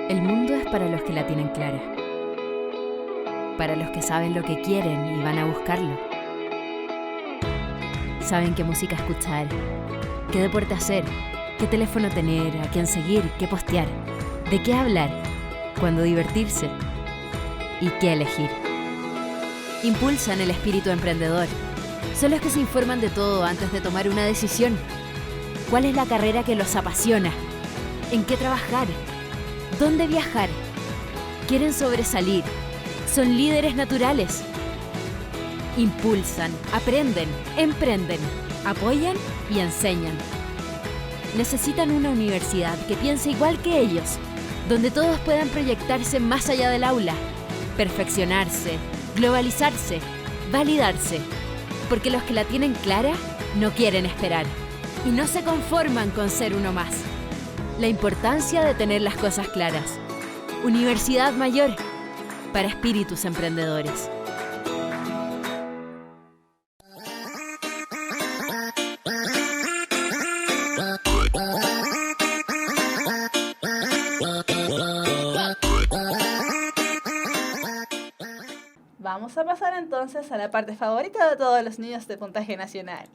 El mundo es para los que la tienen clara, para los que saben lo que quieren y van a buscarlo. Saben qué música escuchar, qué deporte hacer, qué teléfono tener, a quién seguir, qué postear, de qué hablar, cuándo divertirse y qué elegir. Impulsan el espíritu emprendedor. Son los que se informan de todo antes de tomar una decisión. ¿Cuál es la carrera que los apasiona? ¿En qué trabajar? ¿Dónde viajar? Quieren sobresalir. Son líderes naturales. Impulsan, aprenden, emprenden, apoyan y enseñan. Necesitan una universidad que piense igual que ellos, donde todos puedan proyectarse más allá del aula, perfeccionarse, globalizarse, validarse, porque los que la tienen clara no quieren esperar y no se conforman con ser uno más. La importancia de tener las cosas claras. Universidad Mayor, para espíritus emprendedores. Vamos a pasar entonces a la parte favorita de todos los niños de puntaje nacional.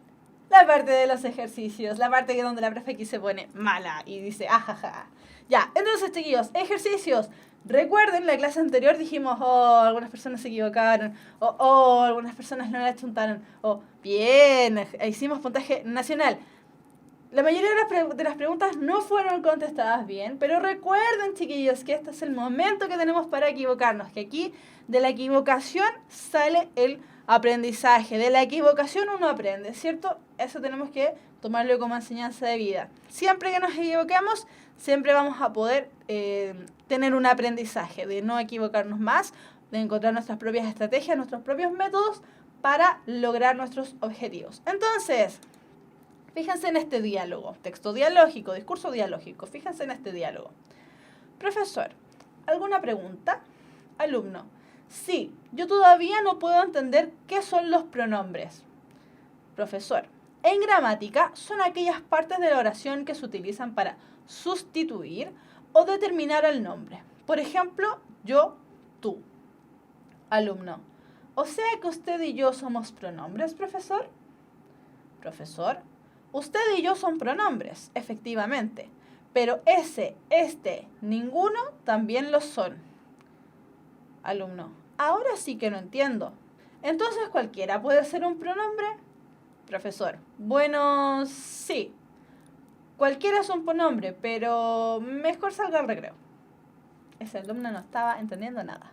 La parte de los ejercicios, la parte donde la profe aquí se pone mala y dice, ajaja. Ya, entonces chiquillos, ejercicios. Recuerden, la clase anterior dijimos, algunas personas se equivocaron, algunas personas no la chuntaron, bien, hicimos puntaje nacional. La mayoría de las preguntas no fueron contestadas bien, pero recuerden, chiquillos, que este es el momento que tenemos para equivocarnos, que aquí de la equivocación sale el aprendizaje, de la equivocación uno aprende, ¿cierto? Eso tenemos que tomarlo como enseñanza de vida. Siempre que nos equivoquemos, siempre vamos a poder tener un aprendizaje, de no equivocarnos más, de encontrar nuestras propias estrategias, nuestros propios métodos para lograr nuestros objetivos. Entonces, fíjense en este diálogo, texto dialógico, discurso dialógico, fíjense en este diálogo. Profesor, ¿alguna pregunta? Alumno, sí, yo todavía no puedo entender qué son los pronombres. Profesor, en gramática son aquellas partes de la oración que se utilizan para sustituir o determinar el nombre. Por ejemplo, yo, tú. Alumno, o sea que usted y yo somos pronombres, profesor. Profesor, usted y yo son pronombres, efectivamente, pero ese, este, ninguno también lo son. Alumno, ahora sí que no entiendo. Entonces, ¿cualquiera puede ser un pronombre? Profesor, bueno, sí. Cualquiera es un pronombre, pero mejor salga al recreo. Ese alumno no estaba entendiendo nada.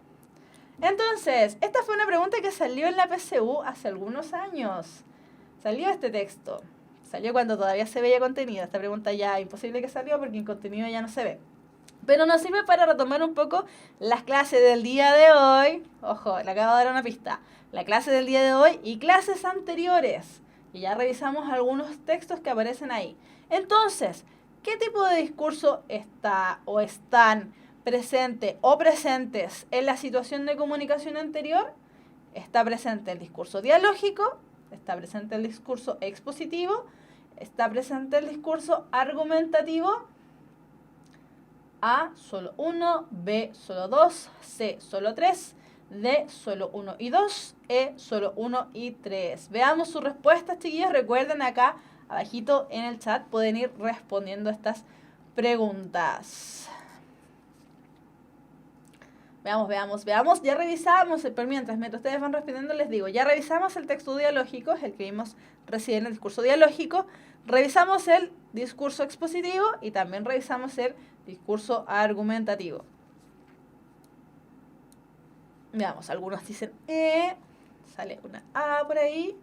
Entonces, esta fue una pregunta que salió en la PSU hace algunos años. Salió este texto. Salió cuando todavía se veía contenido. Esta pregunta ya imposible que salió porque el contenido ya no se ve. Pero nos sirve para retomar un poco las clases del día de hoy. Ojo, le acabo de dar una pista. La clase del día de hoy y clases anteriores. Y ya revisamos algunos textos que aparecen ahí. Entonces, ¿qué tipo de discurso está o están presente o presentes en la situación de comunicación anterior? Está presente el discurso dialógico, está presente el discurso expositivo, está presente el discurso argumentativo. A, solo 1, B, solo 2, C, solo 3, D, solo 1 y 2, E, solo 1 y 3. Veamos sus respuestas, chiquillos. Recuerden acá, abajito en el chat, pueden ir respondiendo estas preguntas. Veamos. Ya revisamos, pero mientras ustedes van respondiendo, les digo, ya revisamos el texto dialógico, es el que vimos recién, el discurso dialógico. Revisamos el discurso expositivo y también revisamos el discurso argumentativo. Veamos, algunos dicen E, sale una A por ahí,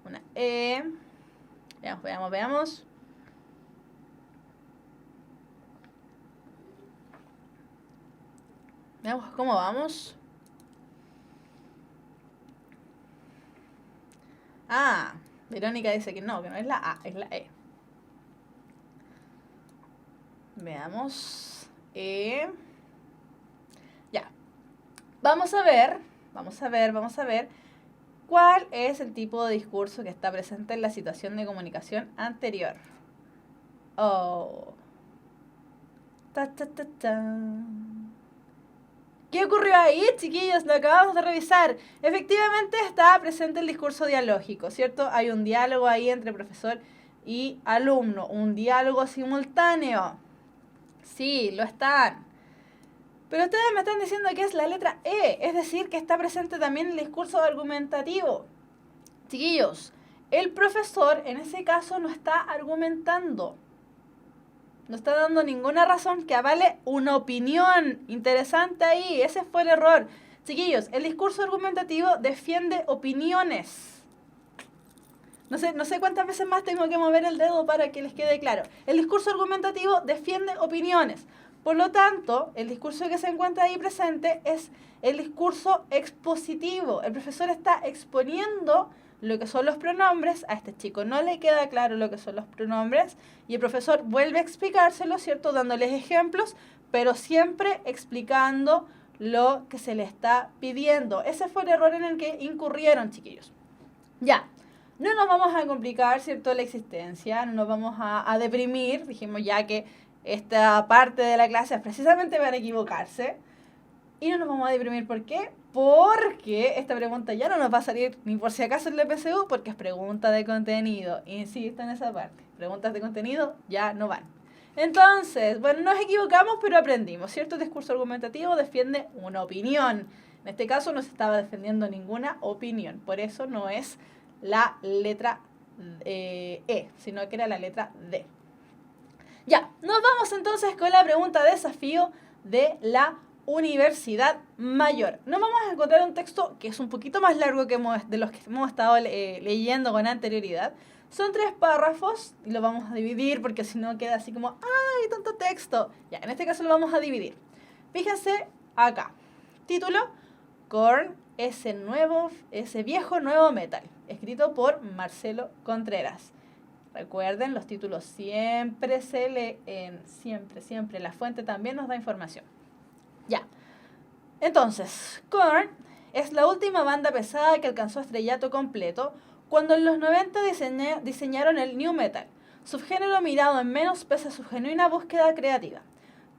una E. Veamos. Veamos cómo vamos. Verónica dice que no es la A, es la E. Veamos. Ya. Vamos a ver cuál es el tipo de discurso que está presente en la situación de comunicación anterior. Ta, ta, ta, ta. ¿Qué ocurrió ahí, chiquillos? Lo acabamos de revisar. Efectivamente estaba presente el discurso dialógico, ¿cierto? Hay un diálogo ahí entre profesor y alumno, un diálogo simultáneo. Sí, lo están. Pero ustedes me están diciendo que es la letra E, es decir, que está presente también el discurso argumentativo. Chiquillos, el profesor en ese caso no está argumentando. No está dando ninguna razón que avale una opinión. Interesante ahí, ese fue el error. Chiquillos, el discurso argumentativo defiende opiniones. No sé cuántas veces más tengo que mover el dedo para que les quede claro. El discurso argumentativo defiende opiniones. Por lo tanto, el discurso que se encuentra ahí presente es el discurso expositivo. El profesor está exponiendo lo que son los pronombres. A este chico no le queda claro lo que son los pronombres y el profesor vuelve a explicárselo, ¿cierto? Dándoles ejemplos, pero siempre explicando lo que se le está pidiendo. Ese fue el error en el que incurrieron, chiquillos. Ya, no nos vamos a complicar, ¿cierto? La existencia, no nos vamos a deprimir. Dijimos ya que esta parte de la clase es precisamente para equivocarse. Y no nos vamos a deprimir. ¿Por qué? Porque esta pregunta ya no nos va a salir ni por si acaso en el PSU, porque es pregunta de contenido. Insisto en esa parte. Preguntas de contenido ya no van. Entonces, bueno, nos equivocamos, pero aprendimos, ¿cierto? El discurso argumentativo defiende una opinión. En este caso no se estaba defendiendo ninguna opinión. Por eso no es la letra E, sino que era la letra D. Ya, nos vamos entonces con la pregunta de desafío de la Universidad Mayor. Nos vamos a encontrar un texto que es un poquito más largo que de los que hemos estado leyendo con anterioridad. Son 3 párrafos y lo vamos a dividir porque si no queda así como ¡ay, tanto texto! Ya, en este caso lo vamos a dividir. Fíjense acá. Título: Korn, ese viejo nuevo metal. Escrito por Marcelo Contreras. Recuerden, los títulos siempre se leen, siempre. La fuente también nos da información. Ya. Entonces, Korn es la última banda pesada que alcanzó estrellato completo cuando en los 90 diseñaron el new metal, subgénero mirado en menos pese a su genuina búsqueda creativa.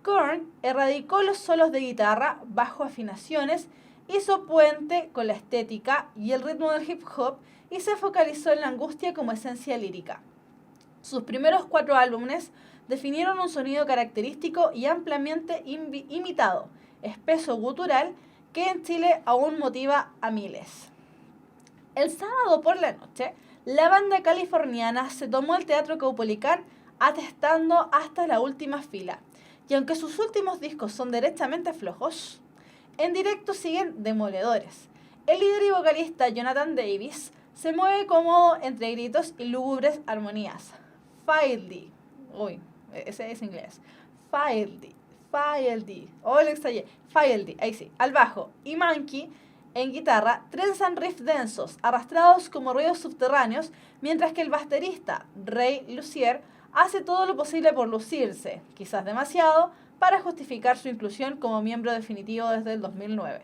Korn erradicó los solos de guitarra, bajo afinaciones, hizo puente con la estética y el ritmo del hip hop y se focalizó en la angustia como esencia lírica. Sus primeros 4 álbumes definieron un sonido característico y ampliamente imitado, espeso gutural, que en Chile aún motiva a miles. El sábado por la noche, la banda californiana se tomó el Teatro Caupolicán atestando hasta la última fila. Y aunque sus últimos discos son derechamente flojos, en directo siguen demoledores. El líder y vocalista Jonathan Davis se mueve cómodo entre gritos y lúgubres armonías. Filedy, ese es inglés. Filedy, lo extrañé. Filedy, ahí sí, al bajo, y Mankey en guitarra trenzan riffs densos, arrastrados como ruidos subterráneos, mientras que el baterista Ray Luzier hace todo lo posible por lucirse, quizás demasiado, para justificar su inclusión como miembro definitivo desde el 2009.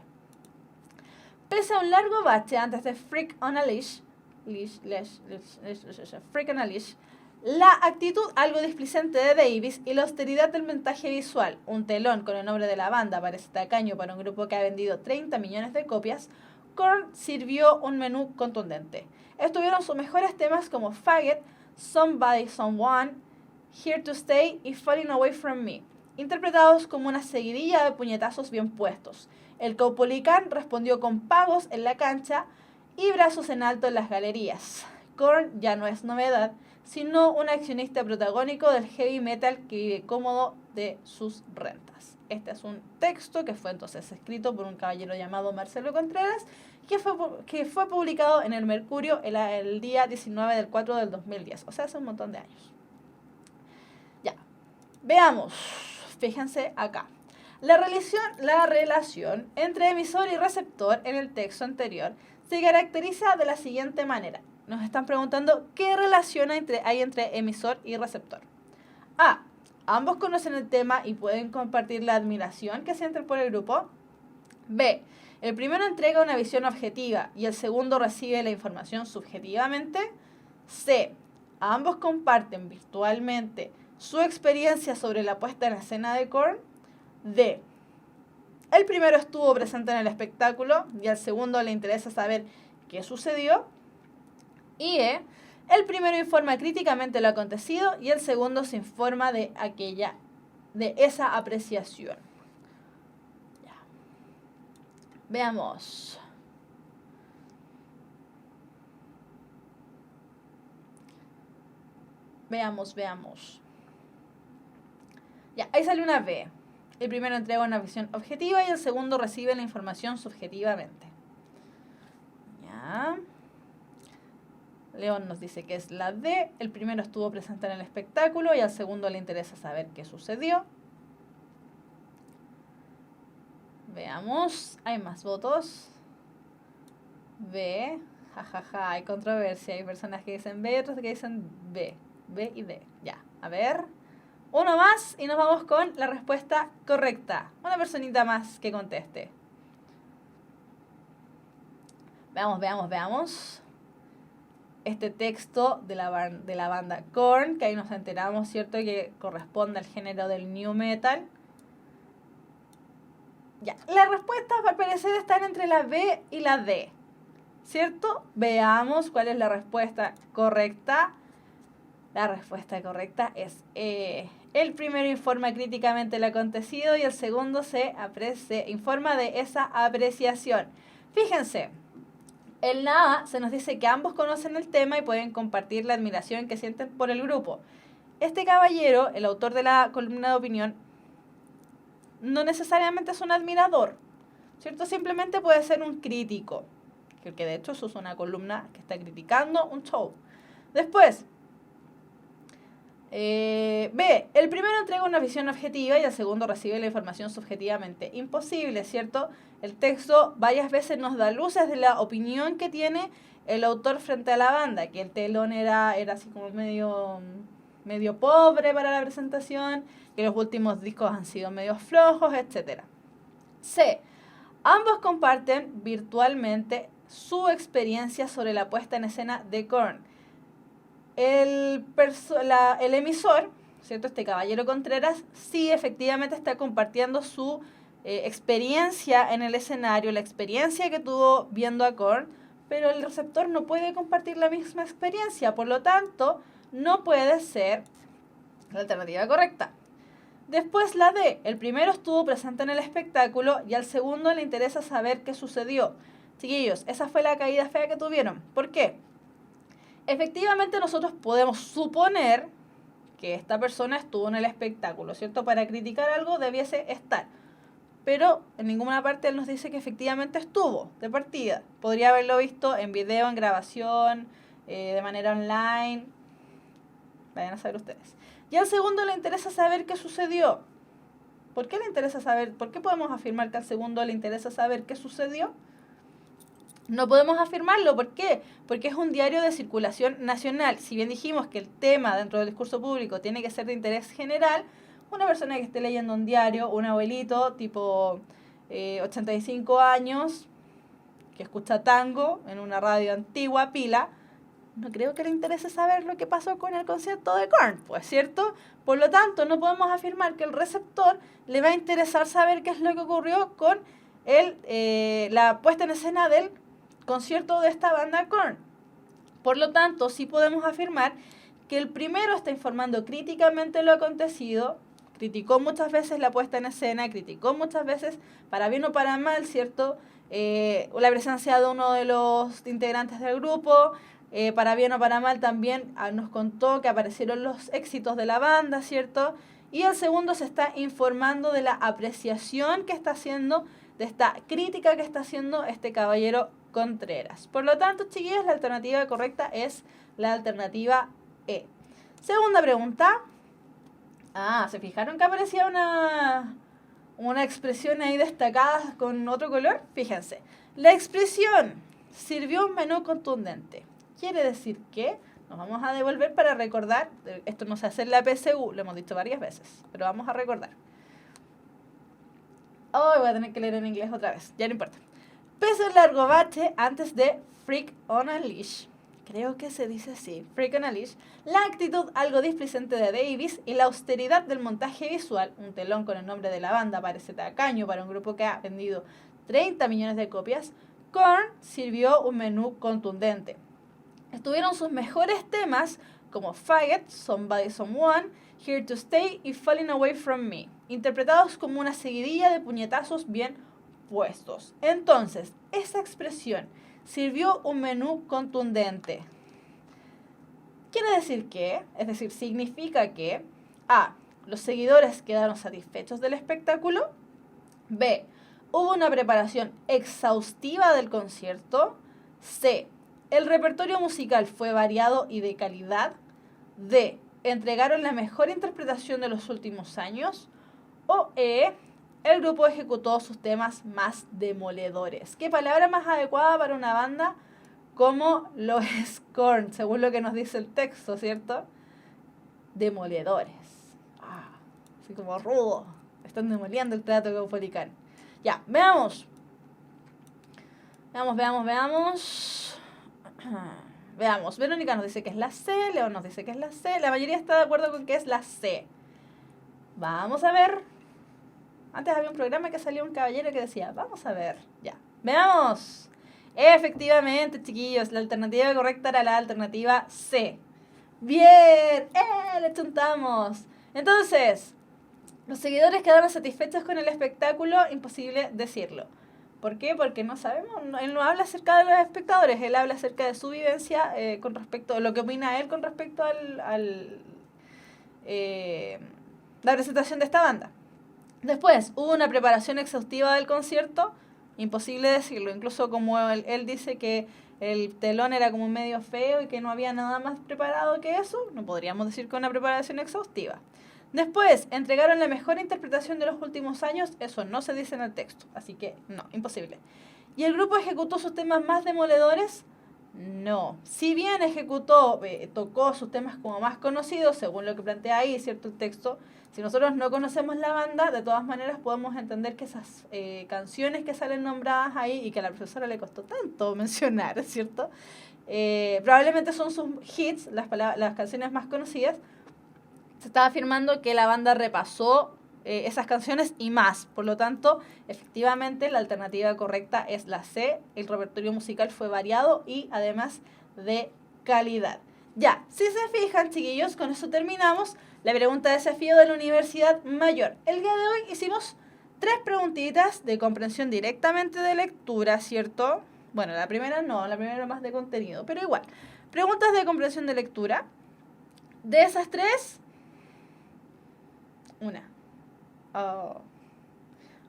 Pese a un largo bache antes de Freak on a Leash, la actitud algo displicente de Davis y la austeridad del montaje visual, un telón con el nombre de la banda parece tacaño para un grupo que ha vendido 30 millones de copias, Korn sirvió un menú contundente. Estuvieron sus mejores temas como Faggot, Somebody Someone, Here to Stay y Falling Away From Me, interpretados como una seguidilla de puñetazos bien puestos. El Caupolicán respondió con pagos en la cancha y brazos en alto en las galerías. Korn ya no es novedad, sino un accionista protagónico del heavy metal que vive cómodo de sus rentas. Este es un texto que fue entonces escrito por un caballero llamado Marcelo Contreras, que fue publicado en el Mercurio el día 19 del 4 del 2010, o sea, hace un montón de años. Ya, veamos, fíjense acá. La relación entre emisor y receptor en el texto anterior se caracteriza de la siguiente manera. Nos están preguntando qué relación hay entre emisor y receptor. A. Ambos conocen el tema y pueden compartir la admiración que sienten por el grupo. B. El primero entrega una visión objetiva y el segundo recibe la información subjetivamente. C. Ambos comparten virtualmente su experiencia sobre la puesta en escena de Korn. D. El primero estuvo presente en el espectáculo y al segundo le interesa saber qué sucedió. Y E. El primero informa críticamente lo acontecido y el segundo se informa de esa apreciación. Ya. Veamos. Veamos. Ya, ahí sale una B. El primero entrega una visión objetiva y el segundo recibe la información subjetivamente. Ya. León nos dice que es la D. El primero estuvo presente en el espectáculo y al segundo le interesa saber qué sucedió. Veamos. Hay más votos. B. Jajaja, hay controversia. Hay personas que dicen B y otras que dicen B. B y D. Ya, a ver. Uno más y nos vamos con la respuesta correcta. Una personita más que conteste. Veamos. Este texto de la banda Korn, que ahí nos enteramos, ¿cierto?, que corresponde al género del new metal. Ya, las respuestas al parecer están entre la B y la D, ¿cierto? Veamos cuál es la respuesta correcta. La respuesta correcta es el primero informa críticamente lo acontecido y el segundo se informa de esa apreciación. Fíjense, en la A se nos dice que ambos conocen el tema y pueden compartir la admiración que sienten por el grupo. Este caballero, el autor de la columna de opinión, no necesariamente es un admirador, ¿cierto? Simplemente puede ser un crítico, que de hecho eso es una columna que está criticando un show. Después, B. El primero entrega una visión objetiva y el segundo recibe la información subjetivamente. Imposible, ¿cierto? El texto varias veces nos da luces de la opinión que tiene el autor frente a la banda, que el telón era así como medio pobre para la presentación, que los últimos discos han sido medio flojos, etc. C. Ambos comparten virtualmente su experiencia sobre la puesta en escena de Korn. El emisor, ¿cierto?, este caballero Contreras, sí efectivamente está compartiendo su experiencia en el escenario, la experiencia que tuvo viendo a Korn, pero el receptor no puede compartir la misma experiencia, por lo tanto, no puede ser la alternativa correcta. Después la D. El primero estuvo presente en el espectáculo y al segundo le interesa saber qué sucedió. Chiquillos, esa fue la caída fea que tuvieron. ¿Por qué? Efectivamente nosotros podemos suponer que esta persona estuvo en el espectáculo, ¿cierto? Para criticar algo debiese estar. Pero en ninguna parte él nos dice que efectivamente estuvo de partida. Podría haberlo visto en video, en grabación, de manera online. Vayan a saber ustedes. Y al segundo le interesa saber qué sucedió. ¿Por qué le interesa saber? ¿Por qué podemos afirmar que al segundo le interesa saber qué sucedió? No podemos afirmarlo. ¿Por qué? Porque es un diario de circulación nacional. Si bien dijimos que el tema dentro del discurso público tiene que ser de interés general, una persona que esté leyendo un diario, un abuelito tipo 85 años, que escucha tango en una radio antigua, pila, no creo que le interese saber lo que pasó con el concierto de Korn, pues, ¿cierto? Por lo tanto, no podemos afirmar que el receptor le va a interesar saber qué es lo que ocurrió con la puesta en escena del concierto de esta banda Korn. Por lo tanto, sí podemos afirmar que el primero está informando críticamente lo acontecido, criticó muchas veces la puesta en escena, criticó muchas veces, para bien o para mal, ¿cierto?, la presencia de uno de los integrantes del grupo, para bien o para mal también nos contó que aparecieron los éxitos de la banda, ¿cierto? Y el segundo se está informando de la apreciación que está haciendo, de esta crítica que está haciendo este caballero Contreras. Por lo tanto, chiquillos, la alternativa correcta es la alternativa E. Segunda pregunta. ¿Se fijaron que aparecía una expresión ahí destacada con otro color? Fíjense. La expresión sirvió un menú contundente. Quiere decir que nos vamos a devolver para recordar. Esto no se hace en la PSU, lo hemos dicho varias veces, pero vamos a recordar. Voy a tener que leer en inglés otra vez, ya no importa. Pese el largo bache antes de Freak on a Leash. creo que se dice así, Freakonalish, la actitud algo displicente de Davis y la austeridad del montaje visual, un telón con el nombre de la banda parece tacaño para un grupo que ha vendido 30 millones de copias, Korn sirvió un menú contundente. Estuvieron sus mejores temas como Faggot, Somebody Someone, Here to Stay y Falling Away From Me, interpretados como una seguidilla de puñetazos bien puestos. Entonces, esa expresión sirvió un menú contundente. Quiere decir que, es decir, significa que A. Los seguidores quedaron satisfechos del espectáculo. B. Hubo una preparación exhaustiva del concierto. C. El repertorio musical fue variado y de calidad. D. Entregaron la mejor interpretación de los últimos años. O E. El grupo ejecutó sus temas más demoledores. ¿Qué palabra más adecuada para una banda como lo es Korn, según lo que nos dice el texto, ¿cierto? Demoledores. Así como rudo. Están demoliendo el teatro caupolicán. Ya, veamos. Veamos. Verónica nos dice que es la C, Leo nos dice que es la C. La mayoría está de acuerdo con que es la C. Vamos a ver. Antes había un programa que salía un caballero que decía, vamos a ver, ya. Veamos. Efectivamente, chiquillos, la alternativa correcta era la alternativa C. Bien, le chuntamos. Entonces, los seguidores quedaron satisfechos con el espectáculo, imposible decirlo. ¿Por qué? Porque no sabemos, él no habla acerca de los espectadores, él habla acerca de su vivencia con respecto a lo que opina él con respecto a la presentación de esta banda. Después, hubo una preparación exhaustiva del concierto, imposible decirlo, incluso como él dice que el telón era como medio feo y que no había nada más preparado que eso, no podríamos decir que una preparación exhaustiva. Después, entregaron la mejor interpretación de los últimos años, eso no se dice en el texto, así que no, imposible. ¿Y el grupo ejecutó sus temas más demoledores? No. Si bien tocó sus temas como más conocidos, según lo que plantea ahí, ¿cierto? El texto, si nosotros no conocemos la banda, de todas maneras podemos entender que esas canciones que salen nombradas ahí y que a la profesora le costó tanto mencionar, ¿cierto? Probablemente son sus hits, las canciones más conocidas. Se está afirmando que la banda repasó esas canciones y más. Por lo tanto, efectivamente, la alternativa correcta es la C. El repertorio musical fue variado y además de calidad. Ya, si se fijan, chiquillos, con eso terminamos la pregunta de desafío de la Universidad Mayor. El día de hoy hicimos 3 preguntitas de comprensión directamente de lectura, ¿cierto? Bueno, la primera no, la primera más de contenido, pero igual. Preguntas de comprensión de lectura. De esas 3, una.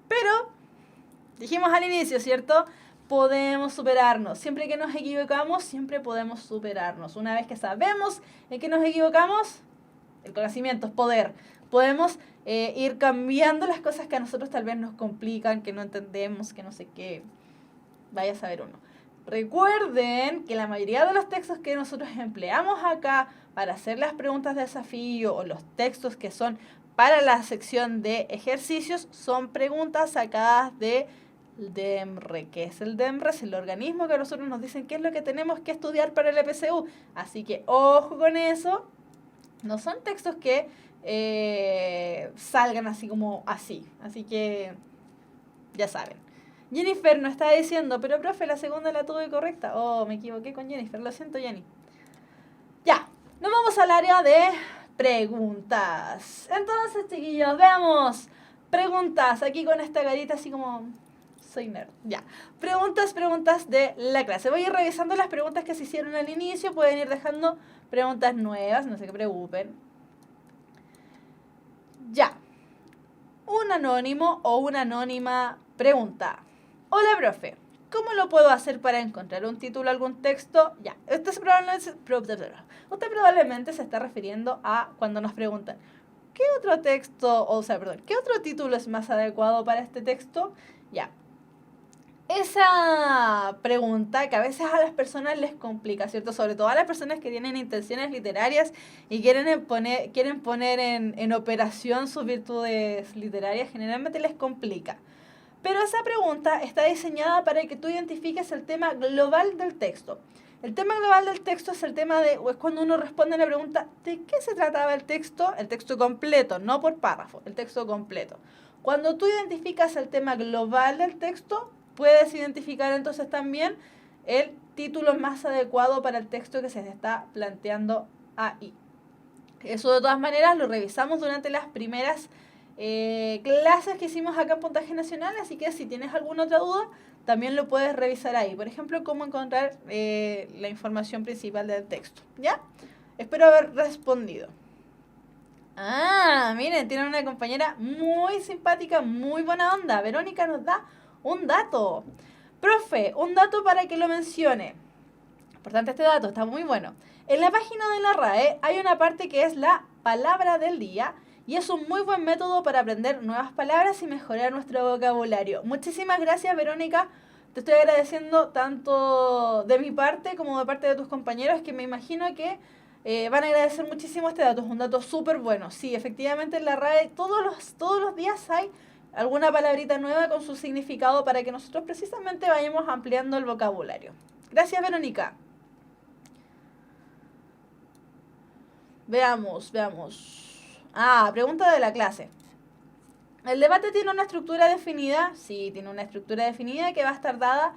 Pero, dijimos al inicio, ¿cierto? Podemos superarnos. Siempre que nos equivocamos, siempre podemos superarnos. Una vez que sabemos en qué nos equivocamos, el conocimiento es poder. Podemos ir cambiando las cosas que a nosotros tal vez nos complican, que no entendemos, que no sé qué. Vaya a saber uno. Recuerden que la mayoría de los textos que nosotros empleamos acá para hacer las preguntas de desafío o los textos que son para la sección de ejercicios son preguntas sacadas de DEMRE. ¿Qué es el DEMRE? Es el organismo que a nosotros nos dicen qué es lo que tenemos que estudiar para el EPCU. Así que ojo con eso. No son textos que salgan así como así. Así que ya saben. Jennifer nos está diciendo, pero profe, la segunda la tuve correcta. Oh, me equivoqué con Jennifer. Lo siento, Jenny. Ya, nos vamos al área de preguntas. Entonces, chiquillos, veamos. Preguntas, aquí con esta carita así como soy nerd. Ya. Preguntas de la clase. Voy a ir revisando las preguntas que se hicieron al inicio. Pueden ir dejando preguntas nuevas, no se preocupen. Ya. Un anónimo o una anónima pregunta. Hola, profe. ¿Cómo lo puedo hacer para encontrar un título, algún texto? Ya, usted probablemente se está refiriendo a cuando nos preguntan ¿qué otro título es más adecuado para este texto? Ya, esa pregunta que a veces a las personas les complica, ¿cierto? Sobre todo a las personas que tienen intenciones literarias y quieren poner en operación sus virtudes literarias, generalmente les complica. Pero esa pregunta está diseñada para que tú identifiques el tema global del texto. El tema global del texto es el tema de, o es cuando uno responde a la pregunta, ¿de qué se trataba el texto? El texto completo, no por párrafo, el texto completo. Cuando tú identificas el tema global del texto, puedes identificar entonces también el título más adecuado para el texto que se está planteando ahí. Eso de todas maneras lo revisamos durante las primeras clases que hicimos acá en Puntaje Nacional, así que si tienes alguna otra duda, también lo puedes revisar ahí. Por ejemplo, cómo encontrar la información principal del texto. ¿Ya? Espero haber respondido. Ah, miren, tienen una compañera muy simpática, muy buena onda. Verónica nos da un dato. Profe, un dato para que lo mencione. Importante este dato, está muy bueno. En la página de la RAE hay una parte que es la palabra del día y es un muy buen método para aprender nuevas palabras y mejorar nuestro vocabulario. Muchísimas gracias, Verónica. Te estoy agradeciendo tanto de mi parte como de parte de tus compañeros, que me imagino que van a agradecer muchísimo este dato. Es un dato súper bueno. Sí, efectivamente en la RAE todos los días hay alguna palabrita nueva con su significado para que nosotros precisamente vayamos ampliando el vocabulario. Gracias, Verónica. Veamos. Ah, pregunta de la clase. ¿El debate tiene una estructura definida? Sí, tiene una estructura definida que va a estar dada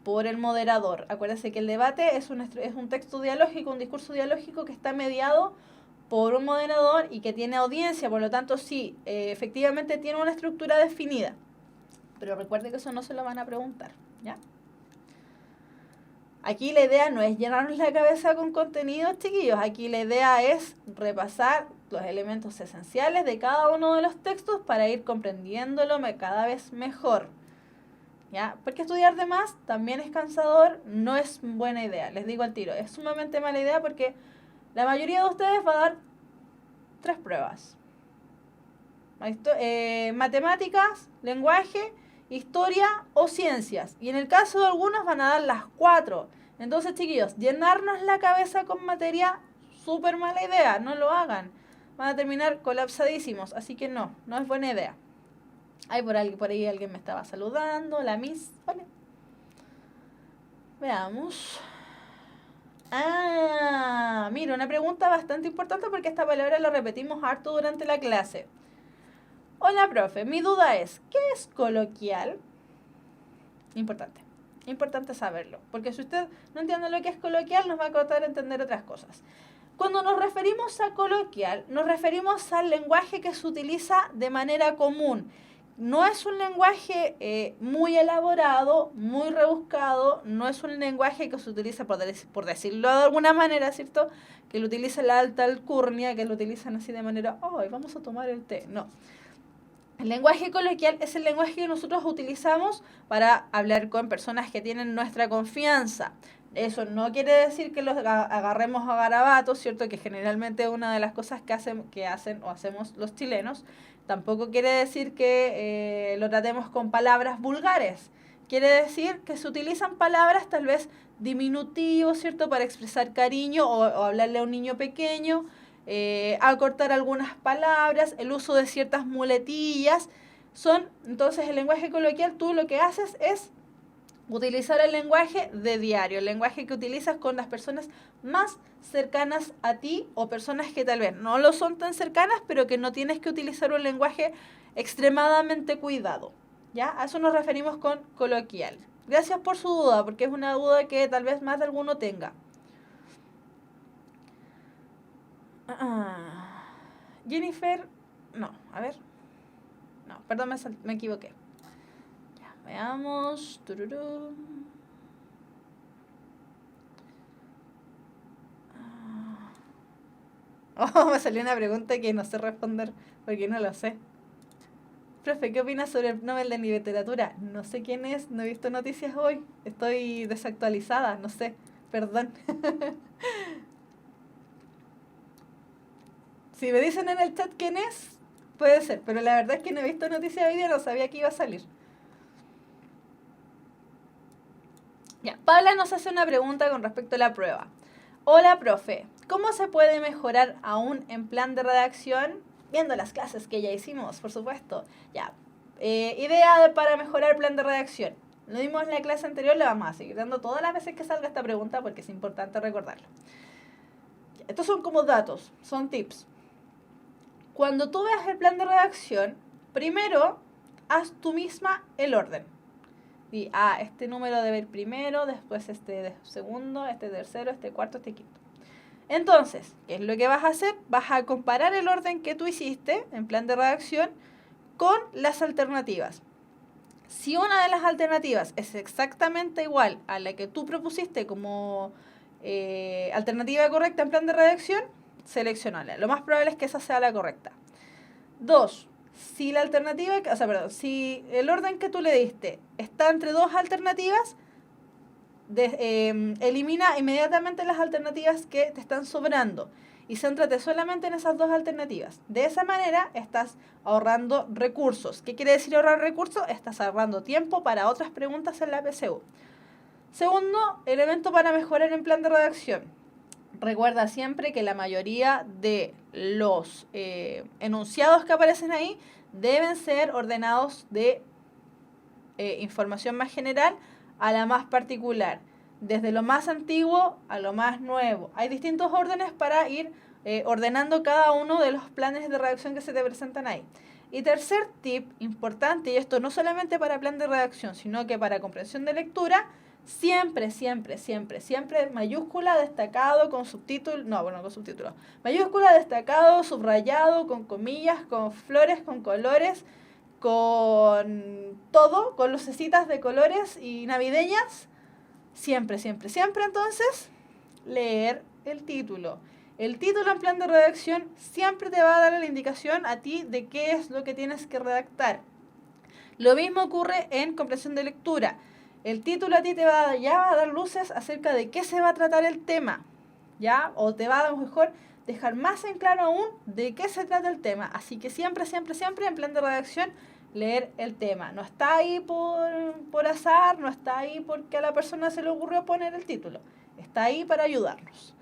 por el moderador. Acuérdense que el debate es un texto dialógico, un discurso dialógico que está mediado por un moderador y que tiene audiencia, por lo tanto sí, efectivamente tiene una estructura definida. Pero recuerde que eso no se lo van a preguntar, ¿ya? Aquí la idea no es llenarnos la cabeza con contenidos, chiquillos. Aquí la idea es repasar los elementos esenciales de cada uno de los textos para ir comprendiéndolo cada vez mejor. ¿Ya? Porque estudiar de más también es cansador, no es buena idea. Les digo al tiro, es sumamente mala idea porque la mayoría de ustedes va a dar 3 pruebas. Matemáticas, lenguaje, historia o ciencias. Y en el caso de algunos van a dar las 4. Entonces, chiquillos, llenarnos la cabeza con materia, súper mala idea. No lo hagan. Van a terminar colapsadísimos. Así que no es buena idea. Ay, por ahí alguien me estaba saludando. La Miss, vale. Veamos. Ah, mira, una pregunta bastante importante porque esta palabra la repetimos harto durante la clase. Hola, profe, mi duda es, ¿qué es coloquial? Importante saberlo, porque si usted no entiende lo que es coloquial, nos va a costar entender otras cosas. Cuando nos referimos a coloquial, nos referimos al lenguaje que se utiliza de manera común. No es un lenguaje muy elaborado, muy rebuscado, no es un lenguaje que se utiliza, por decirlo de alguna manera, ¿cierto? Que lo utiliza la alta alcurnia, que lo utilizan así de manera, ¡ay, vamos a tomar el té! No. El lenguaje coloquial es el lenguaje que nosotros utilizamos para hablar con personas que tienen nuestra confianza. Eso no quiere decir que los agarremos a garabatos, ¿cierto? Que generalmente es una de las cosas que hacen o hacemos los chilenos. Tampoco quiere decir que lo tratemos con palabras vulgares. Quiere decir que se utilizan palabras tal vez diminutivos, ¿cierto? Para expresar cariño o hablarle a un niño pequeño. Acortar algunas palabras, el uso de ciertas muletillas. Entonces el lenguaje coloquial, tú lo que haces es utilizar el lenguaje de diario, el lenguaje que utilizas con las personas más cercanas a ti o personas que tal vez no lo son tan cercanas, pero que no tienes que utilizar un lenguaje extremadamente cuidado. ¿Ya? A eso nos referimos con coloquial. Gracias por su duda, porque es una duda que tal vez más de alguno tenga. Jennifer, no, a ver. No, perdón, me equivoqué. Ya, veamos. Tururú. Oh, me salió una pregunta que no sé responder porque no lo sé. Profe, ¿qué opinas sobre el Nobel de Literatura? No sé quién es, no he visto noticias hoy. Estoy desactualizada, no sé, perdón. Si me dicen en el chat quién es, puede ser, pero la verdad es que no he visto noticias hoy día, no sabía que iba a salir. Ya, Paula nos hace una pregunta con respecto a la prueba. Hola, profe, ¿cómo se puede mejorar aún en plan de redacción? Viendo las clases que ya hicimos, por supuesto. Ya, idea para mejorar el plan de redacción. Lo dimos en la clase anterior, le vamos a seguir dando todas las veces que salga esta pregunta porque es importante recordarlo. Estos son como datos, son tips. Cuando tú veas el plan de redacción, primero haz tú misma el orden. Y este número debe ir primero, después este de segundo, este tercero, este cuarto, este quinto. Entonces, ¿qué es lo que vas a hacer? Vas a comparar el orden que tú hiciste en plan de redacción con las alternativas. Si una de las alternativas es exactamente igual a la que tú propusiste como alternativa correcta en plan de redacción, seleccionala. Lo más probable es que esa sea la correcta. 2. Si la alternativa, si el orden que tú le diste está entre dos alternativas, elimina inmediatamente las alternativas que te están sobrando y céntrate solamente en esas dos alternativas. De esa manera estás ahorrando recursos. ¿Qué quiere decir ahorrar recursos? Estás ahorrando tiempo para otras preguntas en la PSU. Segundo, elemento para mejorar en plan de redacción. Recuerda siempre que la mayoría de los enunciados que aparecen ahí deben ser ordenados de información más general a la más particular, desde lo más antiguo a lo más nuevo. Hay distintos órdenes para ir ordenando cada uno de los planes de redacción que se te presentan ahí. Y tercer tip importante, y esto no solamente para plan de redacción, sino que para comprensión de lectura, siempre mayúscula, destacado, con subtítulo, con subtítulos, mayúscula, destacado, subrayado, con comillas, con flores, con colores, con todo, con lucecitas de colores y navideñas. Siempre, entonces, leer el título. El título en plan de redacción siempre te va a dar la indicación a ti de qué es lo que tienes que redactar. Lo mismo ocurre en comprensión de lectura. El título a ti te va a dar luces acerca de qué se va a tratar el tema, ¿ya? O te va a lo mejor dejar más en claro aún de qué se trata el tema. Así que siempre, en plan de redacción, leer el tema. No está ahí por azar, no está ahí porque a la persona se le ocurrió poner el título. Está ahí para ayudarnos.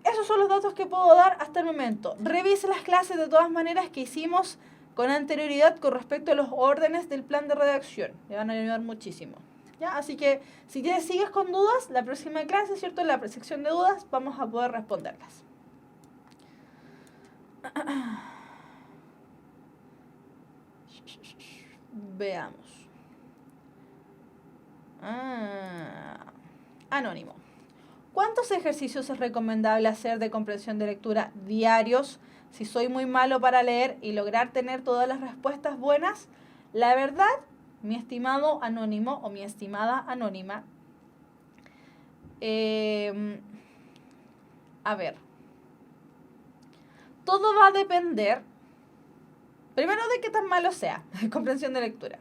Esos son los datos que puedo dar hasta el momento. Revise las clases de todas maneras que hicimos con anterioridad con respecto a los órdenes del plan de redacción. Le van a ayudar muchísimo. ¿Ya? Así que si sigues con dudas, la próxima clase, ¿cierto? En la sección de dudas vamos a poder responderlas. Veamos. Anónimo. ¿Cuántos ejercicios es recomendable hacer de comprensión de lectura diarios si soy muy malo para leer y lograr tener todas las respuestas buenas? La verdad, mi estimado anónimo o mi estimada anónima, todo va a depender, primero, de qué tan malo sea comprensión de lectura.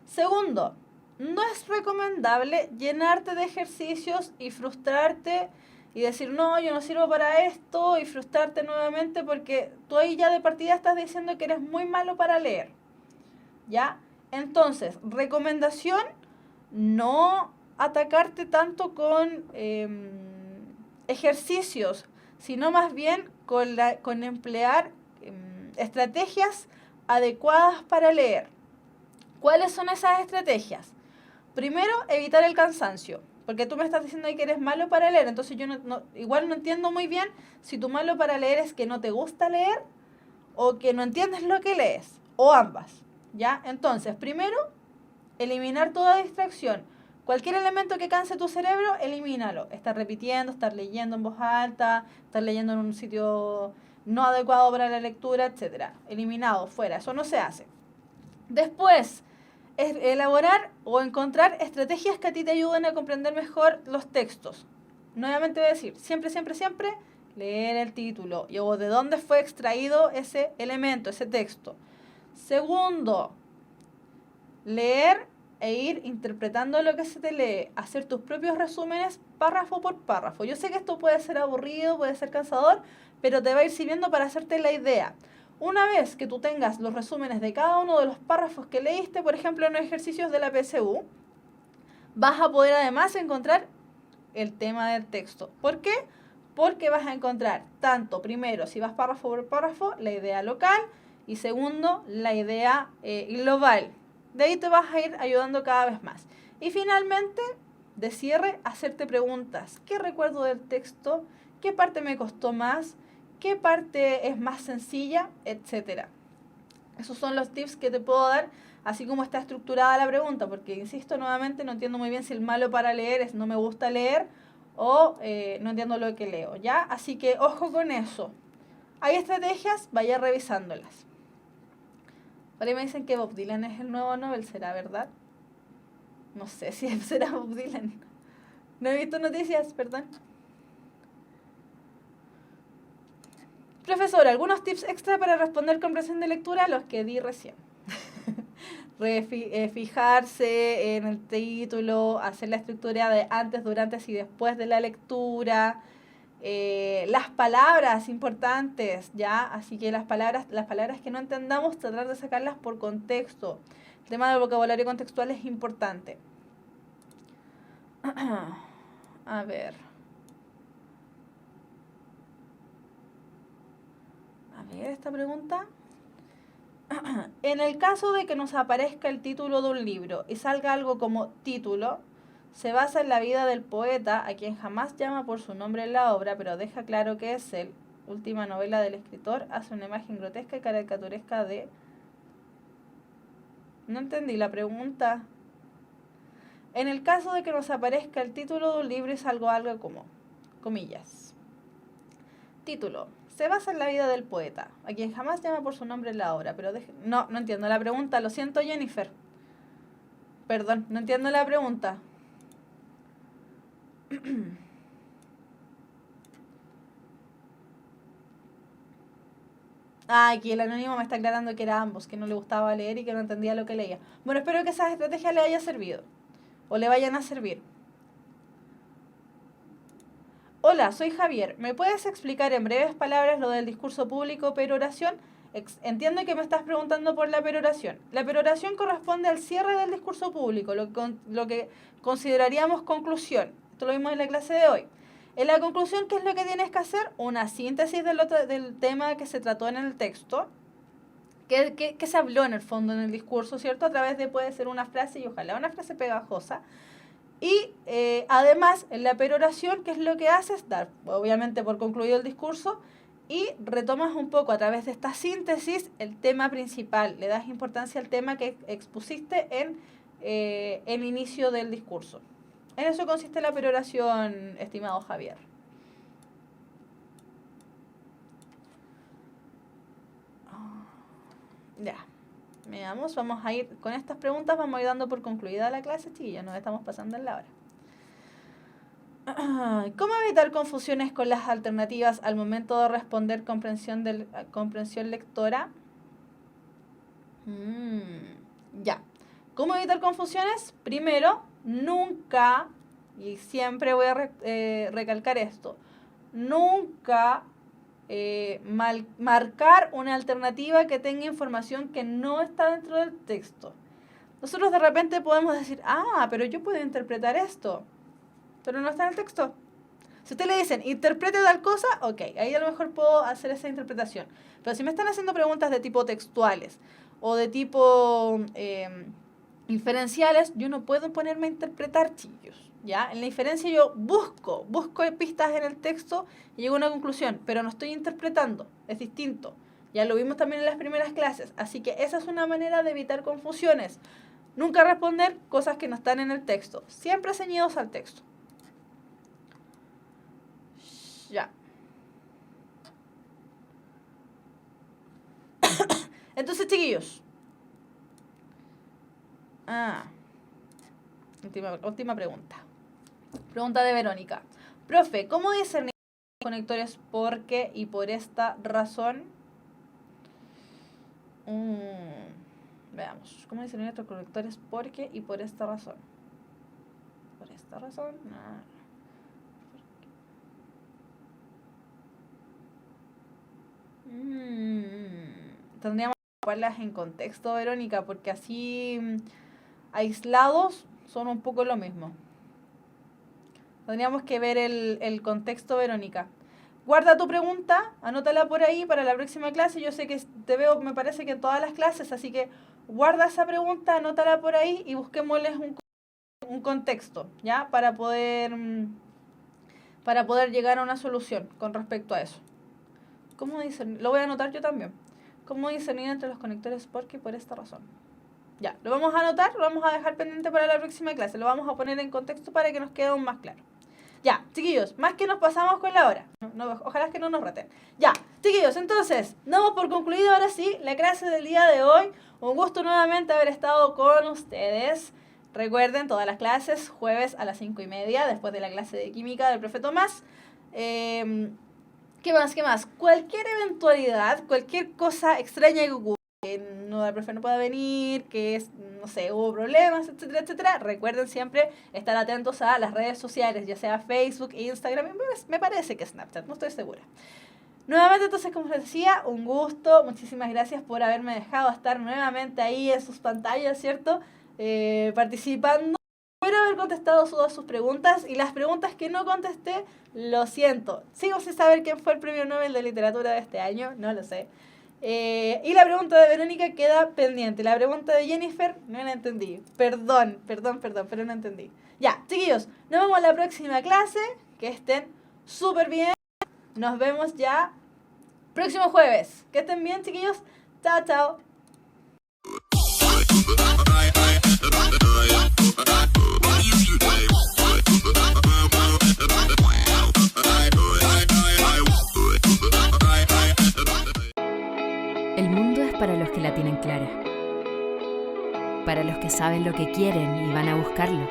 Segundo, no es recomendable llenarte de ejercicios y frustrarte y decir, no, yo no sirvo para esto, y frustrarte nuevamente porque tú ahí ya de partida estás diciendo que eres muy malo para leer. ¿Ya? Entonces, recomendación, no atacarte tanto con ejercicios, sino más bien con emplear estrategias adecuadas para leer. ¿Cuáles son esas estrategias? Primero, evitar el cansancio, porque tú me estás diciendo ahí que eres malo para leer, entonces yo igual no entiendo muy bien si tu malo para leer es que no te gusta leer o que no entiendes lo que lees, o ambas, ¿ya? Entonces, primero, eliminar toda distracción. Cualquier elemento que canse tu cerebro, elimínalo. Estar repitiendo, estar leyendo en voz alta, estar leyendo en un sitio no adecuado para la lectura, etc. Eliminado, fuera, eso no se hace. Después, elaborar o encontrar estrategias que a ti te ayuden a comprender mejor los textos. Nuevamente voy a decir, siempre, leer el título o de dónde fue extraído ese elemento, ese texto. Segundo, leer e ir interpretando lo que se te lee, hacer tus propios resúmenes párrafo por párrafo. Yo sé que esto puede ser aburrido, puede ser cansador, pero te va a ir sirviendo para hacerte la idea. Una vez que tú tengas los resúmenes de cada uno de los párrafos que leíste, por ejemplo, en los ejercicios de la PSU, vas a poder además encontrar el tema del texto. ¿Por qué? Porque vas a encontrar tanto, primero, si vas párrafo por párrafo, la idea local, y segundo, la idea global. De ahí te vas a ir ayudando cada vez más. Y finalmente, de cierre, hacerte preguntas. ¿Qué recuerdo del texto? ¿Qué parte me costó más? ¿Qué parte es más sencilla? Etcétera. Esos son los tips que te puedo dar, así como está estructurada la pregunta, porque insisto nuevamente, no entiendo muy bien si el malo para leer es no me gusta leer o no entiendo lo que leo, ¿ya? Así que ojo con eso. Hay estrategias, vaya revisándolas. Por ahí me dicen que Bob Dylan es el nuevo Nobel, ¿será verdad? No sé si será Bob Dylan. No he visto noticias, perdón. Profesor, algunos tips extra para responder comprensión de lectura, los que di recién. Fijarse en el título, hacer la estructura de antes, durante y después de la lectura. Las palabras importantes, ¿ya? Así que las palabras que no entendamos, tratar de sacarlas por contexto. El tema del vocabulario contextual es importante. A ver, esta pregunta. En el caso de que nos aparezca el título de un libro y salga algo como título, se basa en la vida del poeta, a quien jamás llama por su nombre en la obra, pero deja claro que es él. Última novela del escritor, hace una imagen grotesca y caricaturesca de... No entendí la pregunta. En el caso de que nos aparezca el título de un libro y salga algo como, comillas. Título. Se basa en la vida del poeta, a quien jamás llama por su nombre en la obra, pero no entiendo la pregunta, lo siento Jennifer. Perdón, no entiendo la pregunta. Aquí el anónimo me está aclarando que era ambos, que no le gustaba leer y que no entendía lo que leía. Bueno, espero que esas estrategias le haya servido, o le vayan a servir. Hola, soy Javier. ¿Me puedes explicar en breves palabras lo del discurso público peroración? Entiendo que me estás preguntando por la peroración. La peroración corresponde al cierre del discurso público, lo que consideraríamos conclusión. Esto lo vimos en la clase de hoy. En la conclusión, ¿qué es lo que tienes que hacer? Una síntesis del tema que se trató en el texto, que se habló en el fondo en el discurso, ¿cierto? A través de, puede ser una frase y ojalá una frase pegajosa. Y además, en la peroración, ¿qué es lo que haces? Dar, obviamente, por concluido el discurso y retomas un poco a través de esta síntesis el tema principal. Le das importancia al tema que expusiste en el inicio del discurso. En eso consiste la peroración, estimado Javier. Ya. Veamos, vamos a ir con estas preguntas, vamos a ir dando por concluida la clase, chiquillos, nos estamos pasando en la hora. ¿Cómo evitar confusiones con las alternativas al momento de responder comprensión lectora? Ya. ¿Cómo evitar confusiones? Primero, nunca, y siempre voy a recalcar esto, nunca marcar una alternativa que tenga información que no está dentro del texto. Nosotros de repente podemos decir, pero yo puedo interpretar esto, pero no está en el texto. Si ustedes le dicen, interprete tal cosa, ok, ahí a lo mejor puedo hacer esa interpretación. Pero si me están haciendo preguntas de tipo textuales o de tipo inferenciales, yo no puedo ponerme a interpretar, chillos. ¿Ya? En la inferencia yo busco pistas en el texto y llego a una conclusión, pero no estoy interpretando, es distinto. Ya lo vimos también en las primeras clases, así que esa es una manera de evitar confusiones. Nunca responder cosas que no están en el texto, siempre ceñidos al texto. Ya. Entonces, chiquillos. Última pregunta. Pregunta de Verónica. Profe, ¿cómo discernir conectores por qué y por esta razón? Veamos. ¿Cómo discernir estos conectores por qué y por esta razón? ¿Por esta razón? No. Tendríamos que ponerlas en contexto, Verónica, porque así aislados son un poco lo mismo. Tendríamos que ver el contexto, Verónica. Guarda tu pregunta, anótala por ahí para la próxima clase. Yo sé que te veo, me parece que en todas las clases, así que guarda esa pregunta, anótala por ahí y busquémosles un contexto, ¿ya? Para poder llegar a una solución con respecto a eso. ¿Cómo discernir? Lo voy a anotar yo también. ¿Cómo discernir entre los conectores Sporky por esta razón? Ya, lo vamos a anotar, lo vamos a dejar pendiente para la próxima clase. Lo vamos a poner en contexto para que nos quede aún más claro. Ya, chiquillos, más que nos pasamos con la hora. Ojalá que no nos raten. Ya, chiquillos, entonces, damos por concluido ahora sí la clase del día de hoy. Un gusto nuevamente haber estado con ustedes. Recuerden, todas las clases, jueves a las 5:30, después de la clase de química del profe Tomás. ¿Qué más? Cualquier eventualidad, cualquier cosa extraña que ocurra, que el profe no pueda venir, que no sé, hubo problemas, etcétera, etcétera. Recuerden siempre estar atentos a las redes sociales, ya sea Facebook, Instagram, me parece que Snapchat, no estoy segura. Nuevamente, entonces, como les decía, un gusto, muchísimas gracias por haberme dejado estar nuevamente ahí en sus pantallas, ¿cierto? Participando. Espero haber contestado todas sus preguntas y las preguntas que no contesté, lo siento. Sigo sin saber quién fue el premio Nobel de Literatura de este año, no lo sé. Y la pregunta de Verónica queda pendiente. La pregunta de Jennifer no la entendí. Perdón, pero no entendí. Ya, chiquillos, nos vemos en la próxima clase. Que estén súper bien. Nos vemos ya próximo jueves. Que estén bien, chiquillos. Chao, chao. El mundo es para los que la tienen clara, para los que saben lo que quieren y van a buscarlo.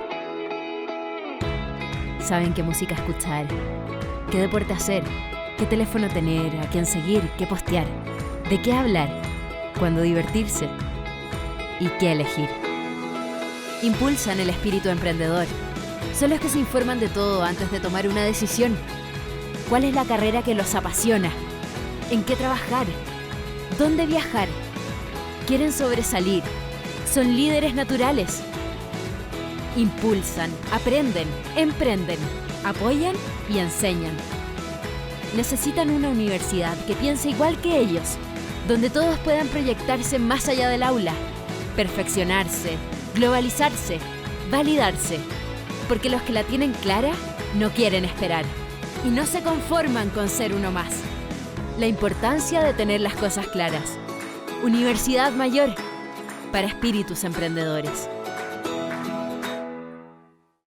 Saben qué música escuchar, qué deporte hacer, qué teléfono tener, a quién seguir, qué postear, de qué hablar, cuándo divertirse y qué elegir. Impulsan el espíritu emprendedor. Son los que se informan de todo antes de tomar una decisión. ¿Cuál es la carrera que los apasiona? ¿En qué trabajar? ¿Dónde viajar? Quieren sobresalir. Son líderes naturales. Impulsan, aprenden, emprenden, apoyan y enseñan. Necesitan una universidad que piense igual que ellos, donde todos puedan proyectarse más allá del aula, perfeccionarse, globalizarse, validarse, porque los que la tienen clara no quieren esperar y no se conforman con ser uno más. La importancia de tener las cosas claras. Universidad Mayor, para espíritus emprendedores.